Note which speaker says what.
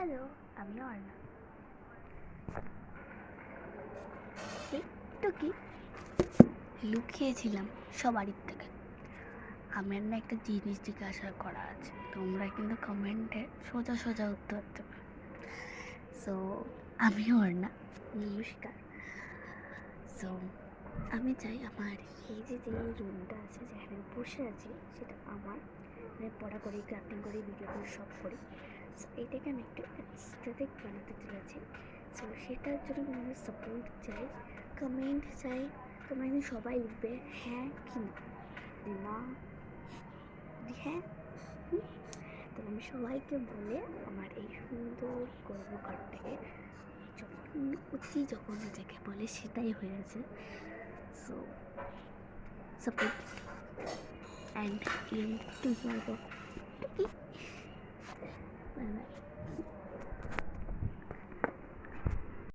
Speaker 1: Hello, আমি অর্ণা। একটু কি লুকিয়েছিলাম সবারই থেকে। আমার না একটা জিনিস জিজ্ঞাসা করা আছে, তোমরা কিন্তু কমেন্টে সোজা সোজা উত্তর দেবে। সো আমি অর্ণা, নমস্কার। সো আমি চাই আমার এই যে রুমটা আছে, যেখানে বসে আছি, সেটা আমার পড়া করি, ক্রাফটিং করি, ভিডিও করি, সব করি। সো এটাকে আমি একটু অ্যাস্থেটিক বানাতে চলেছি। সো সেটার জন্য তোমাদের সাপোর্ট চাই, কমেন্ট চাই। তোমরা কিন্তু সবাই লিখবে হ্যাঁ কি না, হ্যাঁ। তো আমি সবাইকে বলে আমার এই সুন্দর গর্ব ঘরটাকে যখন যখন নিজেকে বলে সেটাই হয়েছে। So support and you two